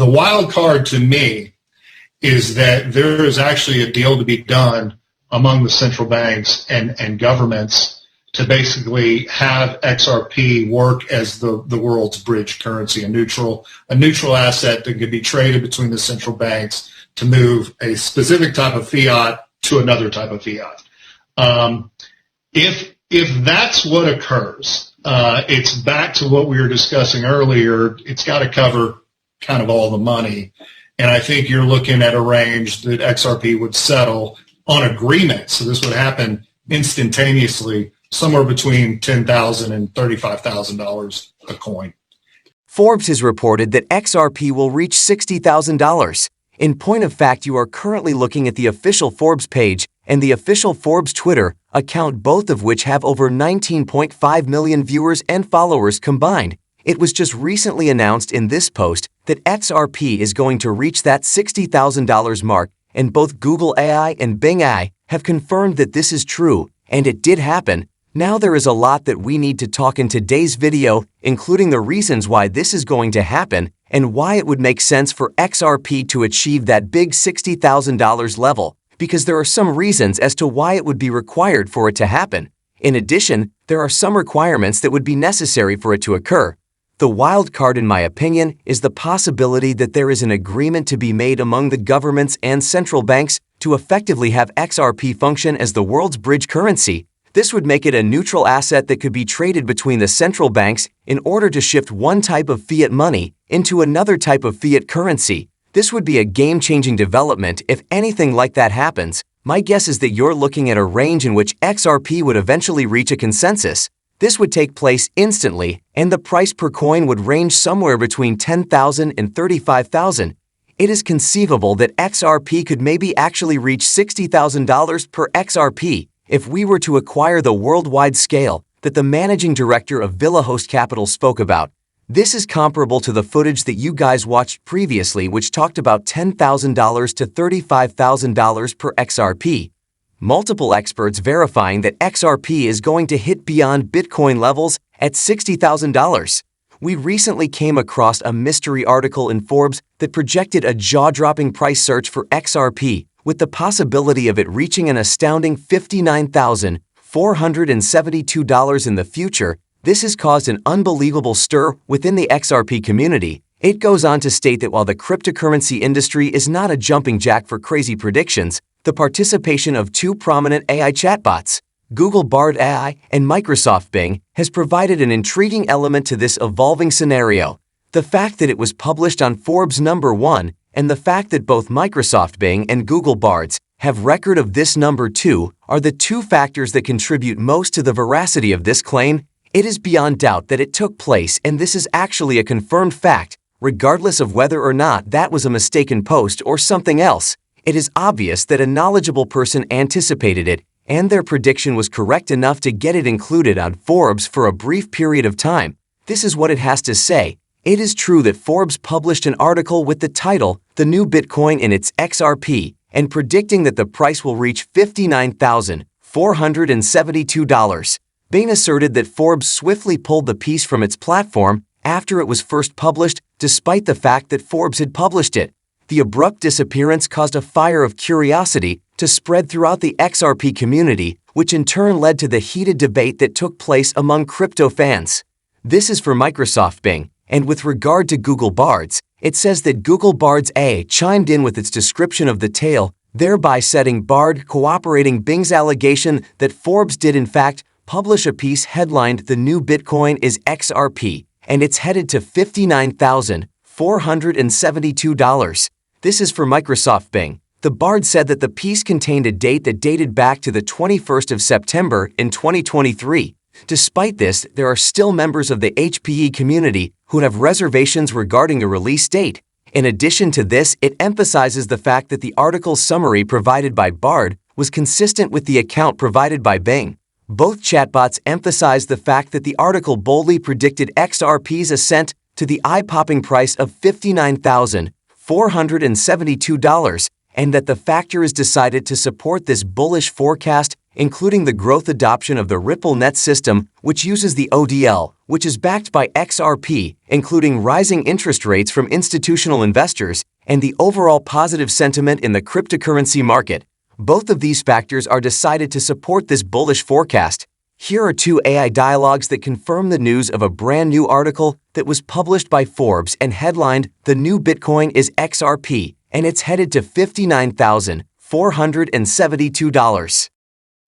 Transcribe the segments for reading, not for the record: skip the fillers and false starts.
The wild card to me is that there is actually a deal to be done among the central banks and governments to basically have XRP work as the world's bridge currency, a neutral asset that could be traded between the central banks to move a specific type of fiat to another type of fiat. If that's what occurs, it's back to what we were discussing earlier. It's got to cover kind of all the money. And I think you're looking at a range that XRP would settle on agreement. So this would happen instantaneously, somewhere between $10,000 and $35,000 a coin. Forbes has reported that XRP will reach $60,000. In point of fact, you are currently looking at the official Forbes page and the official Forbes Twitter account, both of which have over 19.5 million viewers and followers combined. It was just recently announced in this post that XRP is going to reach that $60,000 mark, and both Google AI and Bing AI have confirmed that this is true, and it did happen. Now there is a lot that we need to talk in today's video, including the reasons why this is going to happen and why it would make sense for XRP to achieve that big $60,000 level, because there are some reasons as to why it would be required for it to happen. In addition, there are some requirements that would be necessary for it to occur. The wild card, in my opinion, is the possibility that there is an agreement to be made among the governments and central banks to effectively have XRP function as the world's bridge currency. This would make it a neutral asset that could be traded between the central banks in order to shift one type of fiat money into another type of fiat currency. This would be a game-changing development if anything like that happens. My guess is that you're looking at a range in which XRP would eventually reach a consensus. This would take place instantly, and the price per coin would range somewhere between $10,000 and $35,000. It is conceivable that XRP could maybe actually reach $60,000 per XRP if we were to acquire the worldwide scale that the managing director of Villahost Capital spoke about. This is comparable to the footage that you guys watched previously, which talked about $10,000 to $35,000 per XRP. Multiple experts verifying that XRP is going to hit beyond Bitcoin levels at $60,000. We recently came across a mystery article in Forbes that projected a jaw-dropping price surge for XRP, with the possibility of it reaching an astounding $59,472 in the future. This has caused an unbelievable stir within the XRP community. It goes on to state that while the cryptocurrency industry is not a jumping jack for crazy predictions, the participation of two prominent AI chatbots, Google Bard AI and Microsoft Bing, has provided an intriguing element to this evolving scenario. The fact that it was published on Forbes #1 and the fact that both Microsoft Bing and Google Bards have record of this #2 are the two factors that contribute most to the veracity of this claim. It is beyond doubt that it took place, and this is actually a confirmed fact, regardless of whether or not that was a mistaken post or something else. It is obvious that a knowledgeable person anticipated it, and their prediction was correct enough to get it included on Forbes for a brief period of time. This is what it has to say. It is true that Forbes published an article with the title, "The New Bitcoin in its XRP," and predicting that the price will reach $59,472. Bing asserted that Forbes swiftly pulled the piece from its platform after it was first published, despite the fact that Forbes had published it. The abrupt disappearance caused a fire of curiosity to spread throughout the XRP community, which in turn led to the heated debate that took place among crypto fans. This is for Microsoft Bing. And with regard to Google Bards, it says that Google Bards A chimed in with its description of the tale, thereby setting Bard cooperating Bing's allegation that Forbes did in fact publish a piece headlined "The New Bitcoin is XRP," and it's headed to $59,472. This is for Microsoft Bing. The Bard said that the piece contained a date that dated back to the 21st of September in 2023. Despite this, there are still members of the HPE community who have reservations regarding a release date. In addition to this, it emphasizes the fact that the article's summary provided by Bard was consistent with the account provided by Bing. Both chatbots emphasized the fact that the article boldly predicted XRP's ascent to the eye-popping price of $59,472, and that the factor is decided to support this bullish forecast including the growth adoption of the Ripple Net system, which uses the ODL, which is backed by XRP, including rising interest rates from institutional investors, and the overall positive sentiment in the cryptocurrency market. Both of these factors are decided to support this bullish forecast. Here are two AI dialogues that confirm the news of a brand new article that was published by Forbes and headlined, "The new Bitcoin is XRP, and it's headed to $59,472.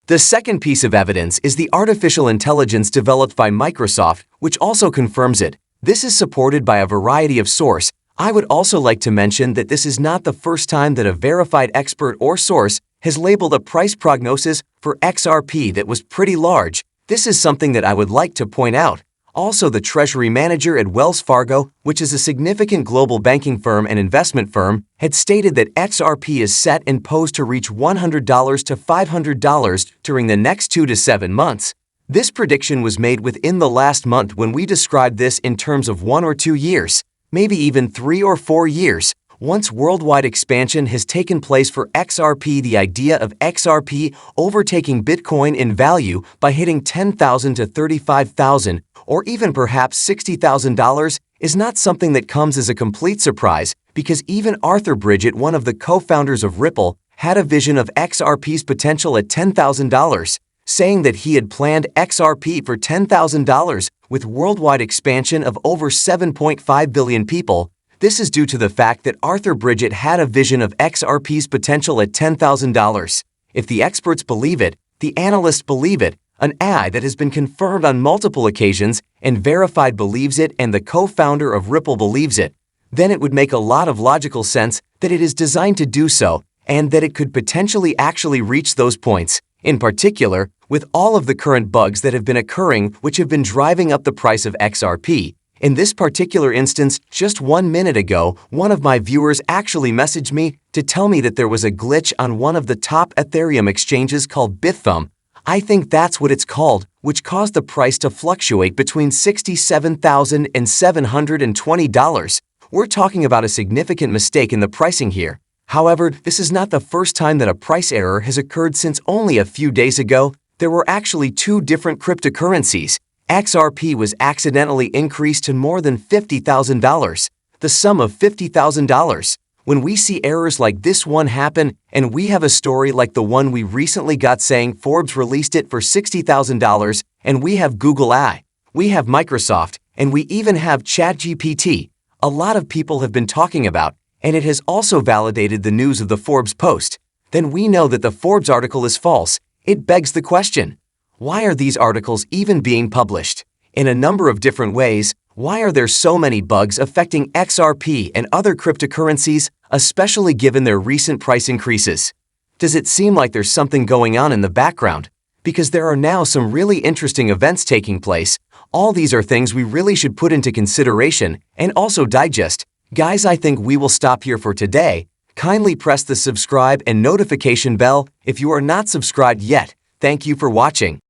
The second piece of evidence is the artificial intelligence developed by Microsoft, which also confirms it. This is supported by a variety of sources. I would also like to mention that this is not the first time that a verified expert or source has labeled a price prognosis for XRP that was pretty large. This is something that I would like to point out. Also, the treasury manager at Wells Fargo, which is a significant global banking firm and investment firm, had stated that XRP is set and posed to reach $100 to $500 during the next 2 to 7 months. This prediction was made within the last month when we described this in terms of 1 or 2 years, maybe even 3 or 4 years. Once worldwide expansion has taken place for XRP, the idea of XRP overtaking Bitcoin in value by hitting $10,000 to $35,000 or even perhaps $60,000 is not something that comes as a complete surprise, because even Arthur Bridget, one of the co-founders of Ripple, had a vision of XRP's potential at $10,000, saying that he had planned XRP for $10,000 with worldwide expansion of over 7.5 billion people. This is due to the fact that Arthur Bridget had a vision of XRP's potential at $10,000. If the experts believe it, the analysts believe it, an AI that has been confirmed on multiple occasions and verified believes it, and the co-founder of Ripple believes it, then it would make a lot of logical sense that it is designed to do so and that it could potentially actually reach those points. In particular, with all of the current bugs that have been occurring which have been driving up the price of XRP. In this particular instance, just 1 minute ago, one of my viewers actually messaged me to tell me that there was a glitch on one of the top Ethereum exchanges called Bithumb. I think that's what it's called, which caused the price to fluctuate between $67,000 and $720. We're talking about a significant mistake in the pricing here. However, this is not the first time that a price error has occurred, since only a few days ago, there were actually 2 different cryptocurrencies. XRP was accidentally increased to more than $50,000, the sum of $50,000. When we see errors like this one happen, and we have a story like the one we recently got saying Forbes released it for $60,000, and we have Google AI, we have Microsoft, and we even have ChatGPT, a lot of people have been talking about, and it has also validated the news of the Forbes post, then we know that the Forbes article is false. It begs the question, why are these articles even being published? In a number of different ways, why are there so many bugs affecting XRP and other cryptocurrencies, especially given their recent price increases? Does it seem like there's something going on in the background? Because there are now some really interesting events taking place. All these are things we really should put into consideration and also digest. Guys, I think we will stop here for today. Kindly press the subscribe and notification bell if you are not subscribed yet. Thank you for watching.